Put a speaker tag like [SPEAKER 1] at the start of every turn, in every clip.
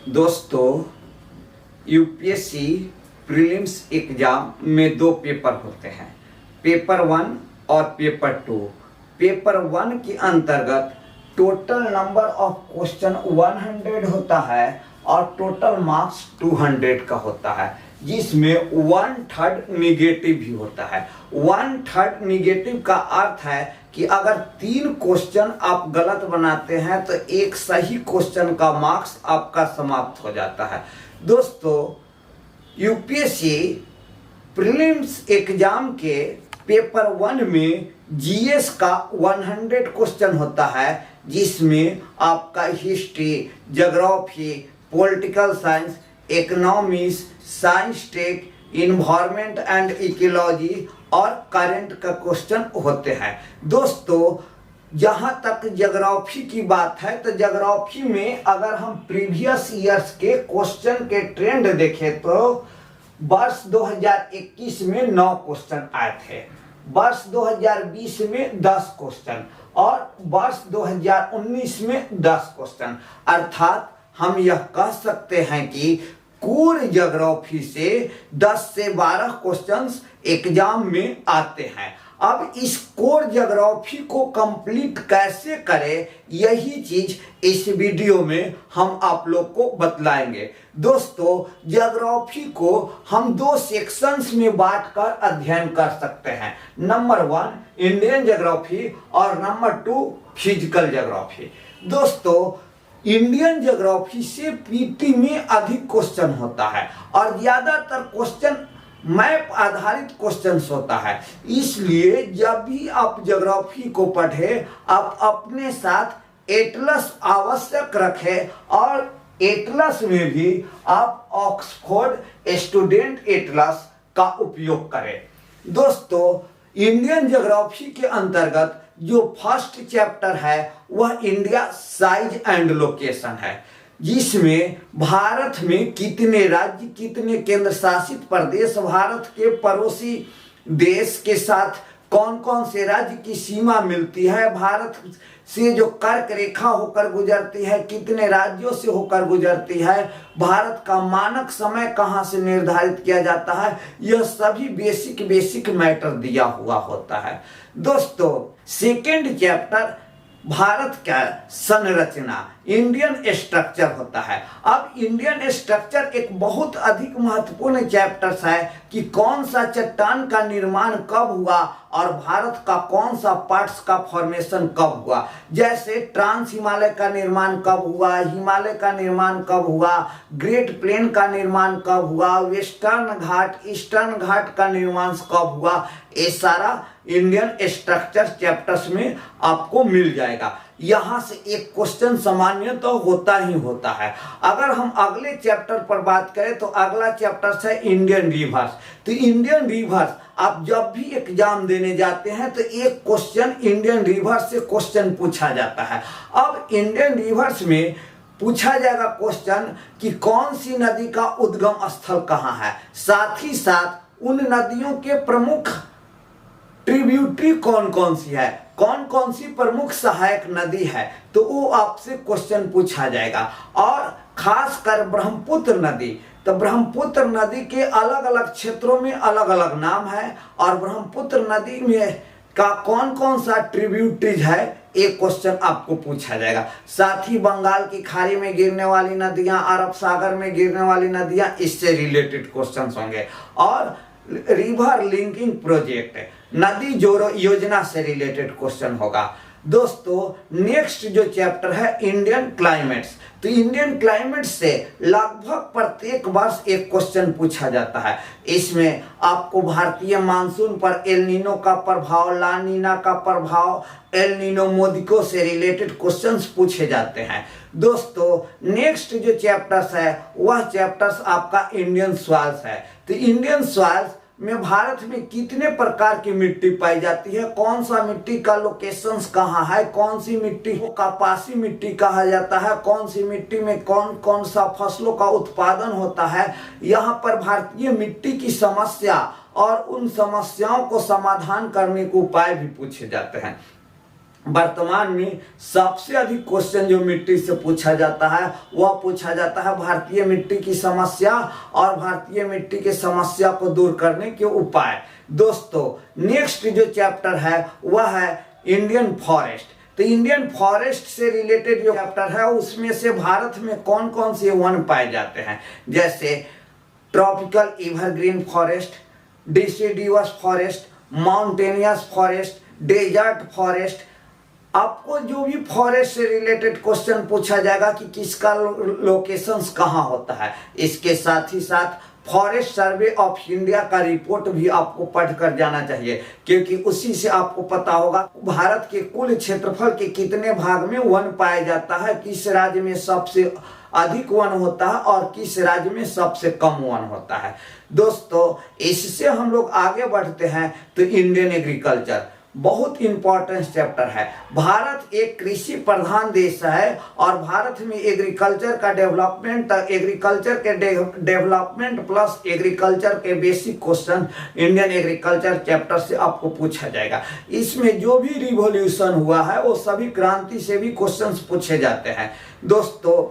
[SPEAKER 1] दोस्तों, UPSC prelims exam में दो पेपर होते हैं, पेपर 1 और पेपर 2। पेपर 1 के अंतर्गत टोटल नंबर ऑफ क्वेश्चन 100 होता है और टोटल मार्क्स 200 का होता है, जिसमें 1/3 निगेटिव भी होता है। 1/3 निगेटिव का अर्थ है कि अगर 3 क्वेश्चन आप गलत बनाते हैं तो एक सही क्वेश्चन का मार्क्स आपका समाप्त हो जाता है। दोस्तों, यूपीएससी प्रीलिम्स एग्जाम के पेपर 1 में जीएस का 100 क्वेश्चन होता है, जिसमें आपका history, geography, political science, economics, science tech, environment and ecology और करंट का क्वेश्चन होते हैं। दोस्तों, जहां तक ज्योग्राफी की बात है तो ज्योग्राफी में अगर हम प्रीवियस ईयर्स के क्वेश्चन के ट्रेंड देखें तो वर्ष 2021 में 9 क्वेश्चन आए थे, वर्ष 2020 में 10 क्वेश्चन और वर्ष 2019 में 10 क्वेश्चन। अर्थात हम यह कह सकते हैं कि कोर ज्योग्राफी से 10 से 12 क्वेश्चंस एग्जाम में आते हैं। अब इस कोर ज्योग्राफी को कंप्लीट कैसे करें, यही चीज इस वीडियो में हम आप लोग को बतलाएंगे। दोस्तों, ज्योग्राफी को हम 2 सेक्शंस में बांटकर अध्ययन कर सकते हैं। नंबर 1 इंडियन ज्योग्राफी और नंबर 2 फिजिकल ज्योग्राफी। दोस्तों, इंडियन ज्योग्राफी से पीटी में अधिक क्वेश्चन होता है और ज्यादातर क्वेश्चन मैप आधारित क्वेश्चंस होता है। इसलिए जब भी आप ज्योग्राफी को पढ़े, आप अपने साथ एटलस आवश्यक रखें और एटलस में भी आप ऑक्सफोर्ड स्टूडेंट एटलस का उपयोग करें। दोस्तों, इंडियन ज्योग्राफी के अंतर्गत जो फर्स्ट चैप्टर है वह इंडिया साइज एंड लोकेशन है, जिसमें भारत में कितने राज्य, कितने केंद्र शासित प्रदेश, भारत के पड़ोसी देश के साथ कौन कौन से राज्य की सीमा मिलती है, भारत से जो कर्क रेखा होकर गुजरती है कितने राज्यों से होकर गुजरती है, भारत का मानक समय कहां से निर्धारित किया जाता है, यह सभी बेसिक मैटर दिया हुआ होता है। दोस्तों, सेकेंड चैप्टर भारत का संरचना, इंडियन स्ट्रक्चर होता है। अब इंडियन स्ट्रक्चर एक बहुत अधिक महत्वपूर्ण चैप्टर है कि कौन सा चट्टान का निर्माण कब हुआ और भारत का कौन सा पार्ट्स का फॉर्मेशन कब हुआ। जैसे ट्रांस हिमालय का निर्माण कब हुआ, हिमालय का निर्माण कब हुआ, ग्रेट प्लेन का निर्माण कब हुआ, वेस्टर्न घाट, ईस्टर्न घाट का निर्माण कब हुआ, ये सारा इंडियन स्ट्रक्चर चैप्टर्स में आपको मिल जाएगा। यहां से एक क्वेश्चन सामान्य तो होता ही होता है। अगर हम अगले चैप्टर पर बात करें तो अगला चैप्टर है इंडियन रिवर्स। तो इंडियन रिवर्स आप जब भी एग्जाम देने जाते हैं तो एक क्वेश्चन इंडियन रिवर्स से क्वेश्चन पूछा जाता है। अब इंडियन रिवर्स में पूछा जाएगा क्वेश्चन कि कौन सी नदी का उद्गम स्थल कहां है, साथ ही साथ उन नदियों के प्रमुख ट्रिब्यूटरी कौन कौन सी है, कौन कौन सी प्रमुख सहायक नदी है, तो वो आपसे क्वेश्चन पूछा जाएगा। और खासकर ब्रह्मपुत्र नदी, तो ब्रह्मपुत्र नदी के अलग अलग क्षेत्रों में अलग अलग नाम है और ब्रह्मपुत्र नदी में का कौन कौन सा ट्रिब्यूटरीज है, एक क्वेश्चन आपको पूछा जाएगा। साथ ही बंगाल की खाड़ी में गिरने वाली नदियां, अरब सागर में गिरने वाली नदियां, इससे रिलेटेड क्वेश्चन होंगे। और रिवर लिंकिंग प्रोजेक्ट, नदी जोड़ो योजना से रिलेटेड क्वेश्चन होगा। दोस्तों, नेक्स्ट जो चैप्टर है इंडियन क्लाइमेट्स, तो इंडियन क्लाइमेट से लगभग प्रत्येक वर्ष एक क्वेश्चन पूछा जाता है। इसमें आपको भारतीय मानसून पर एल नीनो का प्रभाव, ला नीना का प्रभाव, एल नीनो मोदिको से रिलेटेड क्वेश्चंस पूछे जाते हैं। दोस्तों, नेक्स्ट जो चैप्टर्स है वह चैप्टर्स आपका इंडियन सॉइल्स है। तो इंडियन सॉइल्स में भारत में कितने प्रकार की मिट्टी पाई जाती है, कौन सा मिट्टी का लोकेशंस कहाँ है, कौन सी मिट्टी को कपासी मिट्टी कहा जाता है, कौन सी मिट्टी में कौन कौन सा फसलों का उत्पादन होता है। यहाँ पर भारतीय मिट्टी की समस्या और उन समस्याओं को समाधान करने के उपाय भी पूछे जाते हैं। वर्तमान में सबसे अधिक क्वेश्चन जो मिट्टी से पूछा जाता है वह पूछा जाता है भारतीय मिट्टी की समस्या और भारतीय मिट्टी की समस्या को दूर करने के उपाय। दोस्तों नेक्स्ट जो चैप्टर है वह है इंडियन फॉरेस्ट। तो इंडियन फॉरेस्ट से रिलेटेड जो चैप्टर है उसमें से भारत में कौन कौन से वन पाए जाते हैं, जैसे tropical evergreen forest, deciduous forest, mountainous forest, desert forest. आपको जो भी फॉरेस्ट से रिलेटेड क्वेश्चन पूछा जाएगा कि किसका लोकेशंस कहाँ होता है। इसके साथ ही साथ फॉरेस्ट सर्वे ऑफ इंडिया का रिपोर्ट भी आपको पढ़ कर जाना चाहिए, क्योंकि उसी से आपको पता होगा भारत के कुल क्षेत्रफल के कितने भाग में वन पाया जाता है, किस राज्य में सबसे अधिक वन होता है और किस राज्य में सबसे कम वन होता है। दोस्तों इससे हम लोग आगे बढ़ते हैं तो इंडियन एग्रीकल्चर बहुत इंपॉर्टेंट चैप्टर है। भारत एक कृषि प्रधान देश है और भारत में एग्रीकल्चर का डेवलपमेंट, एग्रीकल्चर के डेवलपमेंट प्लस एग्रीकल्चर के basic question Indian agriculture chapter से आपको पूछा जाएगा। इसमें जो भी रिवॉल्यूशन हुआ है वो सभी क्रांति से भी क्वेश्चंस पूछे जाते हैं। दोस्तों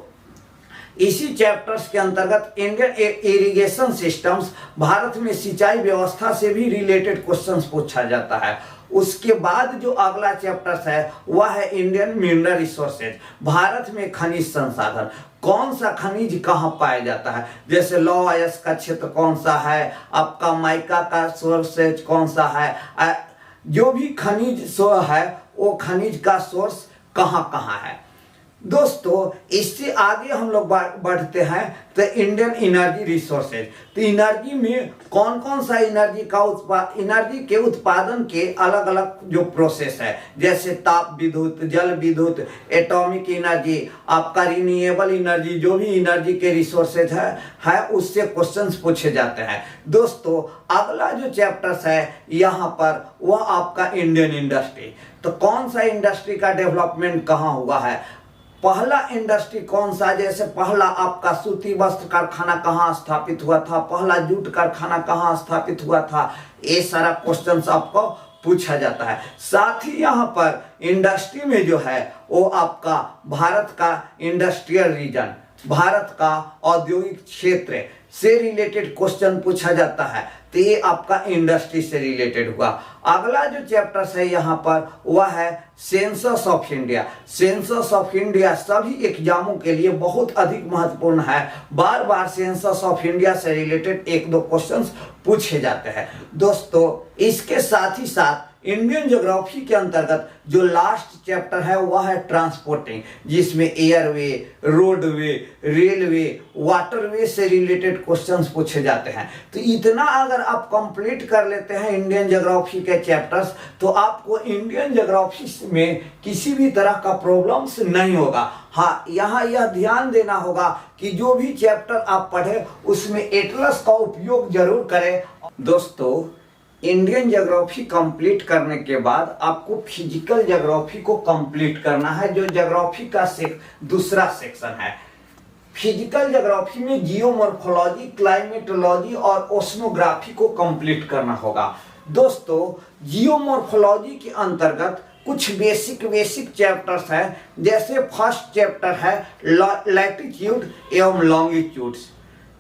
[SPEAKER 1] इसी चैप्टर्स के अंतर्गत इंडियन इरिगेशन सिस्टम्स, भारत में सिंचाई व्यवस्था से भी रिलेटेड क्वेश्चंस पूछा जाता है। उसके बाद जो अगला चैप्टर है वह है इंडियन मिनरल रिसोर्सेज, भारत में खनिज संसाधन, कौन सा खनिज कहाँ पाया जाता है, जैसे लौह अयस्क का क्षेत्र कौन सा है, आपका माइका का सोर्सेज कौन सा है, जो भी खनिज है वो खनिज का सोर्स कहाँ कहाँ है। दोस्तों इससे आगे हम लोग बढ़ते हैं तो इंडियन एनर्जी रिसोर्सेज। तो एनर्जी में कौन कौन सा एनर्जी का एनर्जी के उत्पादन के अलग अलग जो प्रोसेस है, जैसे ताप विद्युत, जल विद्युत, एटॉमिक एनर्जी, आपका रिन्यूएबल एनर्जी, जो भी एनर्जी के रिसोर्सेज है उससे क्वेश्चंस पूछे जाते हैं। दोस्तों अगला जो चैप्टर्स है यहाँ पर वह आपका इंडियन इंडस्ट्री। तो कौन सा इंडस्ट्री का डेवलपमेंट कहाँ हुआ है, पहला इंडस्ट्री कौन सा, जैसे पहला आपका सूती वस्त्र कारखाना कहाँ स्थापित हुआ था, पहला जूट कारखाना कहाँ स्थापित हुआ था, ये सारा क्वेश्चंस आपको पूछा जाता है। साथ ही यहाँ पर इंडस्ट्री में जो है वो आपका भारत का इंडस्ट्रियल रीजन, भारत का औद्योगिक क्षेत्र से रिलेटेड क्वेश्चन पूछा जाता है। तो ये आपका इंडस्ट्री से रिलेटेड हुआ। अगला जो चैप्टर है यहाँ पर वह है census of India. Census of India सभी एग्जामों के लिए बहुत अधिक महत्वपूर्ण है, बार बार सेंसस ऑफ इंडिया से रिलेटेड एक दो क्वेश्चंस पूछे जाते हैं। दोस्तों इसके साथ ही साथ इंडियन ज्योग्राफी के अंतर्गत जो लास्ट चैप्टर है वह है ट्रांसपोर्टिंग, जिसमें एयरवे, रोडवे, रेलवे, वाटरवे से रिलेटेड क्वेश्चंस पूछे जाते हैं। तो इतना अगर आप कंप्लीट कर लेते हैं इंडियन ज्योग्राफी के चैप्टर्स तो आपको इंडियन ज्योग्राफी में किसी भी तरह का प्रॉब्लम्स नहीं होगा। हाँ यहाँ यह ध्यान देना होगा कि जो भी चैप्टर आप पढ़े उसमें एटलस का उपयोग जरूर करें। दोस्तों इंडियन ज्योग्राफी कंप्लीट करने के बाद आपको फिजिकल ज्योग्राफी को कंप्लीट करना है, जो ज्योग्राफी का दूसरा सेक्शन है। फिजिकल ज्योग्राफी में जियोमॉर्फोलॉजी, क्लाइमेटोलॉजी और ओशनोग्राफी को कंप्लीट करना होगा। दोस्तों जियोमॉर्फोलॉजी के अंतर्गत कुछ बेसिक चैप्टर्स हैं, जैसे फर्स्ट चैप्टर है लैटिट्यूड एवं लॉन्गिट्यूड्स।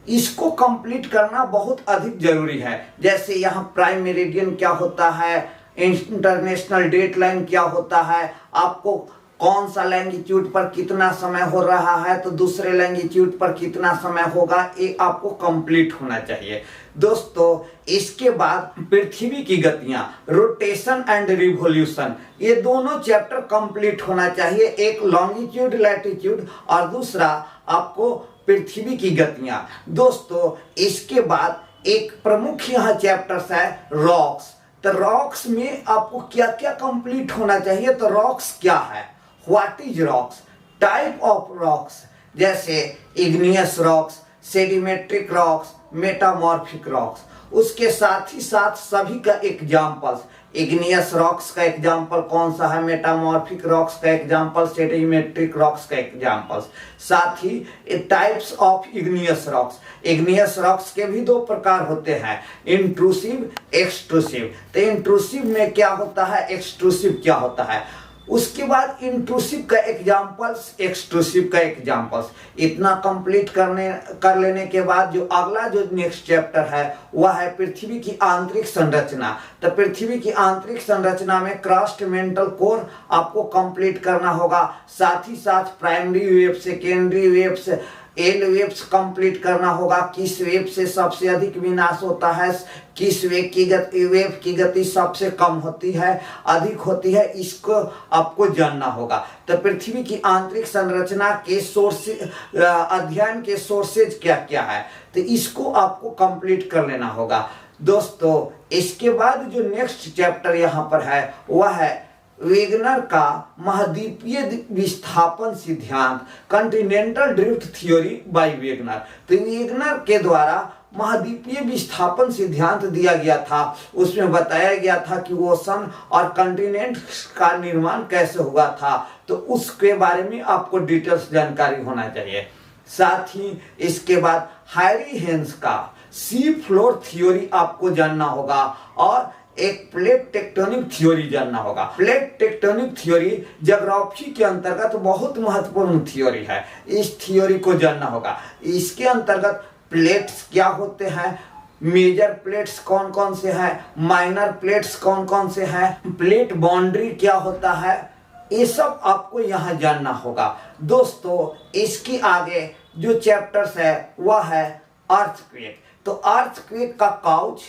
[SPEAKER 1] इसको कंप्लीट करना बहुत अधिक जरूरी है, जैसे यहाँ प्राइम मेरिडियन क्या होता है, इंटरनेशनल डेट लाइन क्या होता है, आपको कौन सा लैंगिट्यूड पर कितना समय हो रहा है तो दूसरे लैंगिट्यूड पर कितना समय होगा, ये आपको कंप्लीट होना चाहिए। दोस्तों इसके बाद पृथ्वी की गतियां, रोटेशन एंड रिवॉल्यूशन, ये दोनों चैप्टर कंप्लीट होना चाहिए, एक लॉन्गिट्यूड लैटिट्यूड और दूसरा आपको पृथ्वी की गतियां। दोस्तों इसके बाद एक प्रमुख यहाँ चैप्टर्स है रॉक्स। तो रॉक्स में आपको क्या क्या कंप्लीट होना चाहिए, तो रॉक्स क्या है, what is rocks, type of rocks, जैसे igneous rocks, sedimentary rocks, metamorphic rocks. उसके साथ ही साथ सभी का एग्जाम्पल्स, इग्नियस रॉक्स का एग्जाम्पल कौन सा है, मेटामॉर्फिक रॉक्स का एग्जाम्पल, सेडिमेट्रिक रॉक्स का एग्जाम्पल्स। साथ ही types of igneous rocks, igneous rocks के भी दो प्रकार होते हैं, इंट्रूसिव, एक्सट्रूसिव। तो इंट्रूसिव में क्या होता है, एक्सट्रूसिव क्या होता है। उसके बाद इंट्रूसिव का एग्जाम्पल्स, एक्सट्रूसिव का एग्जाम्पल्स। इतना कंप्लीट कर लेने के बाद जो अगला जो नेक्स्ट चैप्टर है वह है पृथ्वी की आंतरिक संरचना। तो पृथ्वी की आंतरिक संरचना में क्रस्ट, मेंटल कोर आपको कंप्लीट करना होगा। साथ ही साथ primary wave, secondary waves, L waves complete करना होगा। किस वेव से सबसे अधिक विनाश होता है, किस वेव की गति सबसे कम होती है, अधिक होती है, इसको आपको जानना होगा। तो पृथ्वी की आंतरिक संरचना के अध्ययन के सोर्सेज क्या क्या है, तो इसको आपको कंप्लीट कर लेना होगा दोस्तों। इसके बाद जो नेक्स्ट चैप्टर यहाँ पर है वह है वेगनर का महाद्वीपीय विस्थापन सिद्धांत, continental drift theory by Wegener. तो वेगनर के द्वारा महाद्वीपीय विस्थापन सिद्धांत दिया गया था। उसमें बताया गया था कि ओशन और कॉन्टिनेंट का निर्माण कैसे हुआ था, तो उसके बारे में आपको डिटेल्स जानकारी होना चाहिए। साथ ही इसके बाद हैरी हेंस का सी फ्लोर थ्योरी आपको जानना होगा और एक प्लेट टेक्टोनिक थ्योरी जानना होगा। प्लेट टेक्टोनिक थ्योरी ज्योग्राफी के अंतर्गत बहुत महत्वपूर्ण थ्योरी है, इस थ्योरी को जानना होगा। इसके अंतर्गत प्लेट्स क्या होते हैं, मेजर प्लेट्स कौन कौन से हैं, माइनर प्लेट्स कौन कौन से हैं, प्लेट बाउंड्री क्या होता है, ये सब आपको यहाँ जानना होगा दोस्तों। इसकी आगे जो चैप्टर्स है वह है अर्थक्वेक। तो अर्थक्वेक का काउच,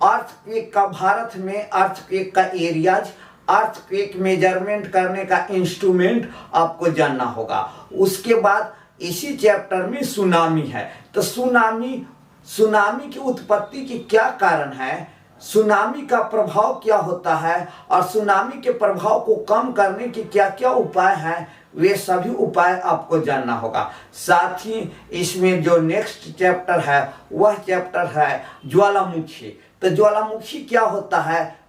[SPEAKER 1] अर्थक्वेक का भारत में अर्थक्वेक का एरियाज, अर्थक्वेक मेजरमेंट करने का इंस्ट्रूमेंट आपको जानना होगा। उसके बाद इसी चैप्टर में सुनामी है। तो सुनामी की उत्पत्ति के क्या कारण है, सुनामी का प्रभाव क्या होता है और सुनामी के प्रभाव को कम करने के क्या क्या उपाय हैं, वे सभी उपाय आपको जानना होगा। साथ ही इसमें जो नेक्स्ट चैप्टर है वह चैप्टर है ज्वालामुखी। तो ज्वालामुखी क्या होता है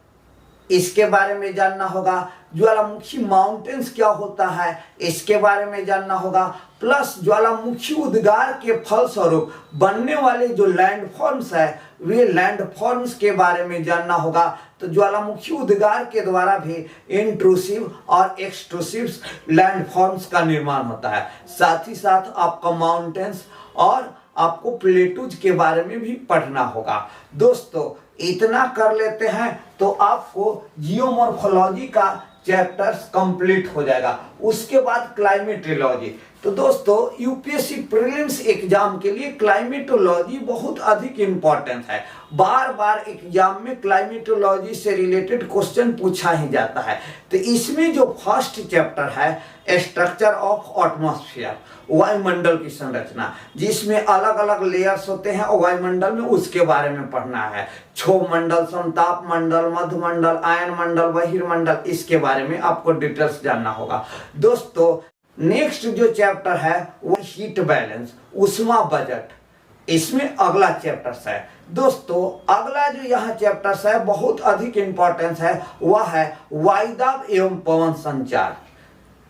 [SPEAKER 1] इसके बारे में जानना होगा। ज्वालामुखी माउंटेन्स क्या होता है इसके बारे में जानना होगा। प्लस ज्वालामुखी उद्गार के फलस्वरूप बनने वाले जो लैंडफॉर्म्स है वे लैंडफॉर्म्स के बारे में जानना होगा। तो ज्वालामुखी उद्गार के द्वारा भी इंट्रूसिव और एक्सट्रूसिव लैंडफॉर्म्स का निर्माण होता है। साथ ही साथ आपका माउंटेन्स और आपको प्लेटूज के बारे में भी पढ़ना होगा दोस्तों। इतना कर लेते हैं तो आपको जियोमॉर्फोलॉजी का चैप्टर्स कंप्लीट हो जाएगा। उसके बाद क्लाइमेटोलॉजी। तो दोस्तों यूपीएससी प्रीलिम्स एग्जाम के लिए क्लाइमेटोलॉजी बहुत अधिक इंपॉर्टेंट है। बार बार एग्जाम में क्लाइमेटोलॉजी से रिलेटेड क्वेश्चन पूछा ही जाता है। तो इसमें जो फर्स्ट चैप्टर है स्ट्रक्चर ऑफ एटमॉस्फेयर, वायुमंडल की संरचना, जिसमें अलग अलग लेयर्स होते हैं और वायुमंडल में उसके बारे में पढ़ना है। क्षोभ मंडल, समताप मंडल, मध्यमंडल, आयन मंडल, बहिर्मंडल, इसके बारे में आपको डिटेल्स जानना होगा दोस्तों। नेक्स्ट जो चैप्टर है वो हीट बैलेंस, ऊष्मा बजट, इसमें अगला चैप्टर्स है दोस्तों। अगला जो यहाँ चैप्टर्स है बहुत अधिक इंपॉर्टेंस है, वह है वायुदाब एवं पवन संचार,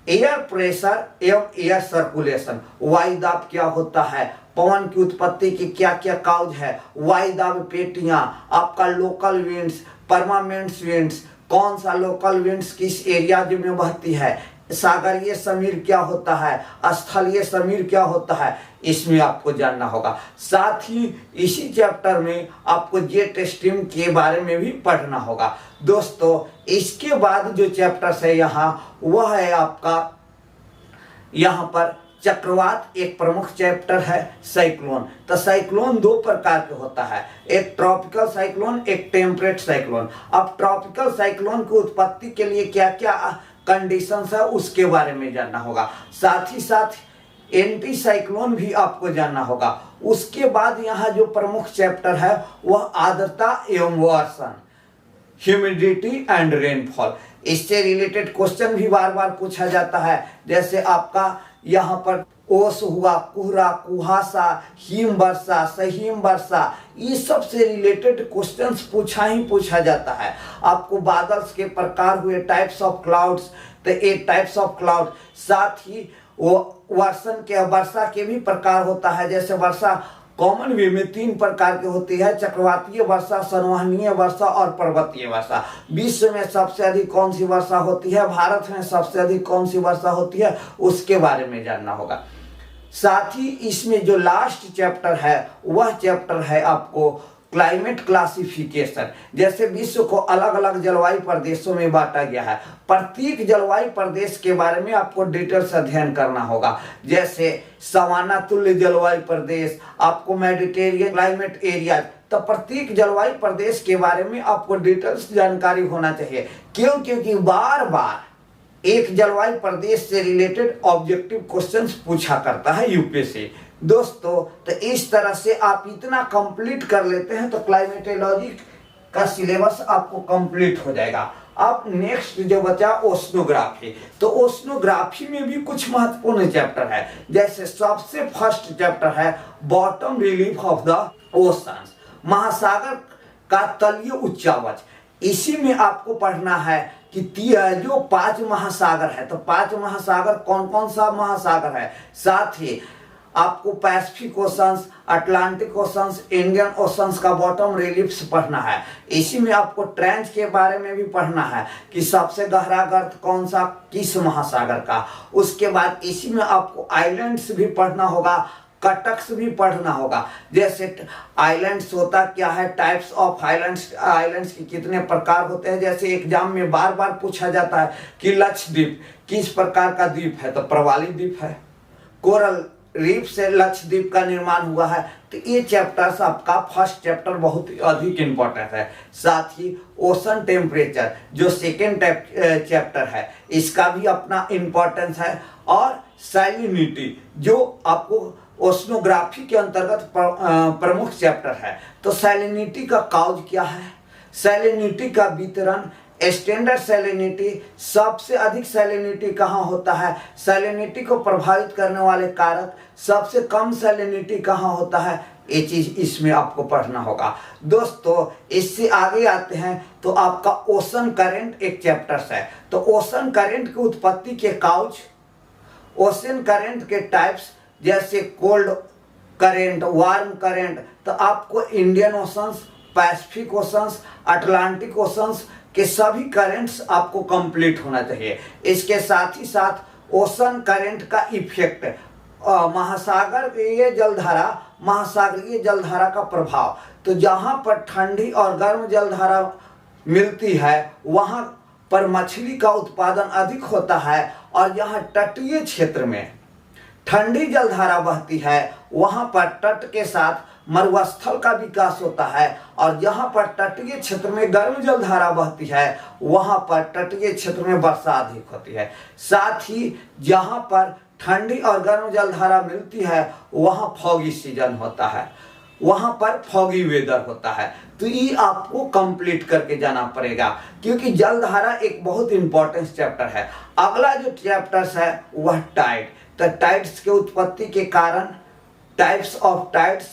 [SPEAKER 1] एयर प्रेशर एवं एयर सर्कुलेशन। वायुदाब क्या होता है, पवन की उत्पत्ति की क्या क्या काउज है, वायुदाब पेटियां, आपका लोकल विंड्स, परमानेंट विंड्स, कौन सा लोकल विंड्स किस एरिया में बहती है, सागरीय समीर क्या होता है, स्थलीय समीर क्या होता है, इसमें आपको जानना होगा। साथ ही इसी चैप्टर में आपको जेट स्ट्रीम के बारे में भी पढ़ना होगा दोस्तों। इसके बाद जो चैप्टर्स है यहाँ वह है आपका यहाँ पर चक्रवात, एक प्रमुख चैप्टर है साइक्लोन। तो साइक्लोन दो प्रकार के होता है, एक ट्रॉपिकल साइक्लोन, एक टेम्परेट साइक्लोन। अब ट्रॉपिकल साइक्लोन की उत्पत्ति के लिए क्या क्या कंडीशंस है उसके बारे में जानना होगा। साथ ही साथ एंटी साइक्लोन भी आपको जानना होगा। उसके बाद यहाँ जो प्रमुख चैप्टर है वह आर्द्रता एवं वर्षण, ह्यूमिडिटी एंड रेनफॉल। इससे रिलेटेड क्वेश्चन भी बार बार पूछा जाता है। जैसे आपका यहाँ पर ओस हुआ, कोहरा, कुहासा, हिम वर्षा, सहिम वर्षा, ये सब से रिलेटेड क्वेश्चंस पूछा जाता है। आपको बादल्स के प्रकार हुए, टाइप्स ऑफ क्लाउड्स, तो ये टाइप्स ऑफ क्लाउड, साथ ही वो वर्षा के भी प्रकार होता है। जैसे वर्षा कॉमन वे में 3 प्रकार की होती है, चक्रवातीय वर्षा, संवहनीय वर्षा और पर्वतीय वर्षा। विश्व में सबसे अधिक कौन सी वर्षा होती है, भारत में सबसे अधिक कौन सी वर्षा होती है, उसके बारे में जानना होगा। साथ ही इसमें जो लास्ट चैप्टर है वह चैप्टर है आपको क्लाइमेट क्लासिफिकेशन। जैसे विश्व को अलग अलग जलवायु प्रदेशों में बांटा गया है, प्रत्येक जलवायु प्रदेश के बारे में आपको डिटेल्स अध्ययन करना होगा। जैसे सवाना तुल्य जलवायु प्रदेश, आपको मेडिटेरियन क्लाइमेट एरिया, तो प्रत्येक जलवायु प्रदेश के बारे में आपको डिटेल्स जानकारी होना चाहिए। क्यों? क्योंकि बार बार एक जलवायु प्रदेश से रिलेटेड ऑब्जेक्टिव क्वेश्चंस पूछा करता है यूपीएससी। दोस्तों, तो इस तरह से आप इतना कंप्लीट कर लेते हैं तो क्लाइमेटोलॉजी का सिलेबस आपको कंप्लीट हो जाएगा। अब नेक्स्ट जो बचा ओशनोग्राफी, तो ओशनोग्राफी में भी कुछ महत्वपूर्ण चैप्टर है। जैसे सबसे फर्स्ट चैप्टर है bottom relief of the oceans, महासागर का तलीय उच्चावच। इसी में आपको पढ़ना है कि जो 5 महासागर है, तो 5 महासागर कौन कौन सा महासागर है। साथ ही आपको Pacific oceans, Atlantic oceans, Indian oceans का बॉटम रिलीफ्स पढ़ना है। इसी में आपको ट्रेंच के बारे में भी पढ़ना है कि सबसे गहरा गर्त कौन सा, किस महासागर का। उसके बाद इसी में आपको आइलैंड्स भी पढ़ना होगा, कटक्स भी पढ़ना होगा। जैसे आइलैंड्स होता क्या है, टाइप्स ऑफ आइलैंड्स, आइलैंड्स के कितने प्रकार होते हैं। जैसे एग्जाम में बार बार पूछा जाता है कि लक्षद्वीप किस प्रकार का द्वीप है, तो प्रवाली द्वीप है। कोरल रीफ से लक्षद्वीप का निर्माण हुआ है। तो ये चैप्टर्स आपका फर्स्ट चैप्टर बहुत अधिक इंपॉर्टेंट है। साथ ही ओशन टेम्परेचर जो सेकेंड चैप्टर है, इसका भी अपना इंपॉर्टेंस है। और सैलिनिटी जो आपको ओशनोग्राफी के अंतर्गत प्रमुख चैप्टर है। तो सैलिनिटी का काउज क्या है, सैलिनिटी का वितरण, स्टैंडर्ड सैलिनिटी, सबसे अधिक सैलिनिटी कहाँ होता है, सैलिनिटी को प्रभावित करने वाले कारक, सबसे कम सैलिनिटी कहाँ होता है, ये चीज इसमें आपको पढ़ना होगा। दोस्तों, इससे आगे आते हैं तो आपका ओशन करंट एक चैप्टर है। तो ओशन करंट की उत्पत्ति के काउज, ओशन करंट के टाइप्स, जैसे कोल्ड करंट, वार्म करंट, तो आपको Indian oceans, Pacific oceans, Atlantic oceans के सभी करंट्स आपको कंप्लीट होना चाहिए। इसके साथ ही साथ ओशन करंट का इफेक्ट, महासागरीय जलधारा, महासागरीय जलधारा का प्रभाव। तो जहां पर ठंडी और गर्म जलधारा मिलती है वहां पर मछली का उत्पादन अधिक होता है, और जहां तटीय क्षेत्र में ठंडी जलधारा बहती है वहां पर तट के साथ मरुस्थल का विकास होता है, और जहां पर तटीय क्षेत्र में गर्म जलधारा बहती है वहां पर तटीय क्षेत्र में वर्षा अधिक होती है। साथ ही जहां पर ठंडी और गर्म जलधारा मिलती है वहां फॉगी सीजन होता है, वहां पर फॉगी वेदर होता है। तो ये आपको कंप्लीट करके जाना पड़ेगा, क्योंकि जलधारा एक बहुत इंपॉर्टेंट चैप्टर है। अगला जो चैप्टर्स है वह टाइड, तो टाइड्स के उत्पत्ति के कारण, टाइप्स ऑफ टाइड्स,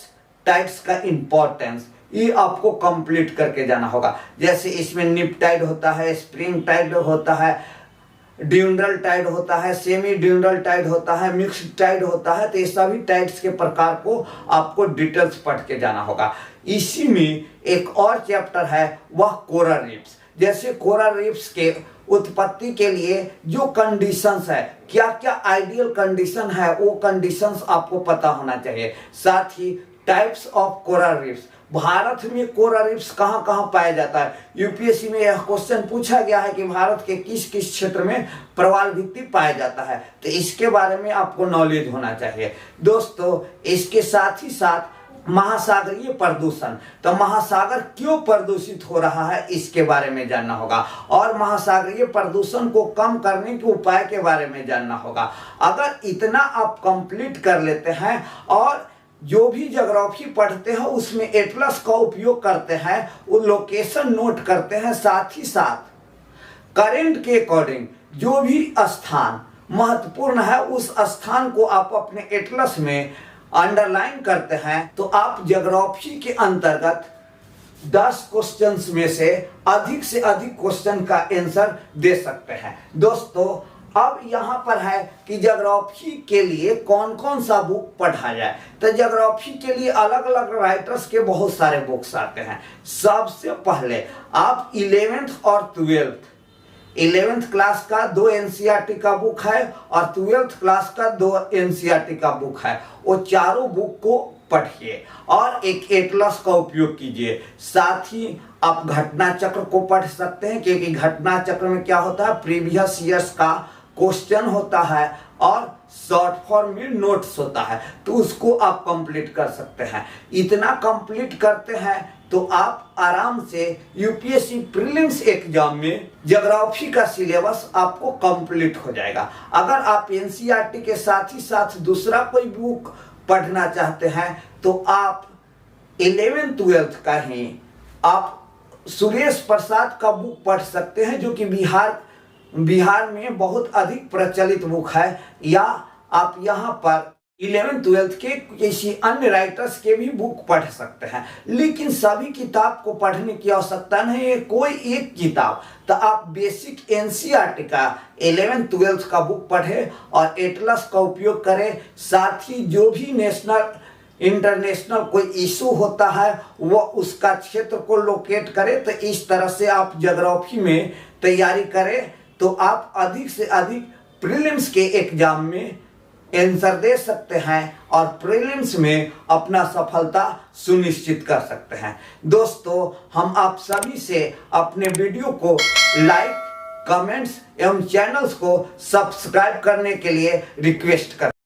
[SPEAKER 1] टाइड्स का इंपॉर्टेंस, ये आपको कंप्लीट करके जाना होगा। जैसे इसमें निप टाइड होता है, स्प्रिंग टाइड होता है, ड्यूनरल टाइड होता है, सेमी ड्यूनरल टाइड होता है, मिक्स्ड टाइड होता है। तो ये सभी टाइड्स के प्रकार को आपको डिटेल्स पढ़ के जाना होगा। इसी में एक और चैप्टर है वह कोरल रीफ्स। जैसे कोरल रीफ्स के उत्पत्ति के लिए जो कंडीशंस है, क्या क्या आइडियल कंडीशन है, वो कंडीशंस आपको पता होना चाहिए। साथ ही types of coral reefs, Bharat में कोरल रीफ्स कहाँ कहाँ पाया जाता है। यूपीएससी में यह क्वेश्चन पूछा गया है कि भारत के किस किस क्षेत्र में प्रवाल भित्ति पाया जाता है, तो इसके बारे में आपको नॉलेज होना चाहिए। दोस्तों, इसके साथ ही साथ महासागरीय प्रदूषण, तो महासागर क्यों प्रदूषित हो रहा है इसके बारे में जानना होगा, और महासागरीय प्रदूषण को कम करने के उपाय के बारे में जानना होगा। अगर इतना आप कंप्लीट कर लेते हैं और जो भी ज्योग्राफी पढ़ते हैं उसमें एटलस का उपयोग करते हैं, वो लोकेशन नोट करते हैं, साथ ही साथ करंट के अकॉर्डिंग जो भी स्थान महत्वपूर्ण है उस स्थान को आप अपने एटलस में अंडरलाइन करते हैं, तो आप ज्योग्राफी के अंतर्गत 10 क्वेश्चंस में से अधिक क्वेश्चन का आंसर दे सकते हैं। दोस्तों, अब यहाँ पर है कि ज्योग्राफी के लिए कौन कौन सा बुक पढ़ा जाए। तो ज्योग्राफी के लिए अलग अलग राइटर्स के बहुत सारे बुक्स आते हैं। सबसे पहले आप 11th और 11th क्लास का 2 एनसीईआरटी का बुक है और 12th क्लास का 2 एनसीईआरटी का बुक है, वो चारों बुक को पढ़िए और एक एटलस का उपयोग कीजिए। साथ ही आप घटना चक्र को पढ़ सकते हैं, क्योंकि घटना चक्र में क्या होता है, प्रीवियस ईयर्स का क्वेश्चन होता है और शॉर्ट फॉर्म में नोट्स होता है, तो उसको आप कंप्लीट कर सकते हैं। इतना कंप्लीट करते हैं तो आप आराम से यूपीएससी प्रीलिम्स एग्जाम में ज्योग्राफी का सिलेबस आपको कंप्लीट हो जाएगा। अगर आप एनसीईआरटी के साथ ही साथ दूसरा कोई बुक पढ़ना चाहते हैं तो आप 11th-12th का ही आप सुरेश प्रसाद का बुक पढ़ सकते हैं, जो कि बिहार में बहुत अधिक प्रचलित बुक है। या आप यहाँ पर 11th-12th के किसी अन्य राइटर्स के भी बुक पढ़ सकते हैं, लेकिन सभी किताब को पढ़ने की आवश्यकता नहीं है, कोई एक किताब। तो आप बेसिक एनसीईआरटी का 11th-12th का बुक पढ़े और एटलस का उपयोग करें। साथ ही जो भी नेशनल इंटरनेशनल कोई इशू होता है वो उसका क्षेत्र को लोकेट करें। तो इस तरह से आप ज्योग्राफी में तैयारी करें तो आप अधिक से अधिक प्रीलिम्स के एग्जाम में आंसर दे सकते हैं और प्रीलिम्स में अपना सफलता सुनिश्चित कर सकते हैं। दोस्तों, हम आप सभी से अपने वीडियो को लाइक, कमेंट्स एवं चैनल्स को सब्सक्राइब करने के लिए रिक्वेस्ट करते हैं।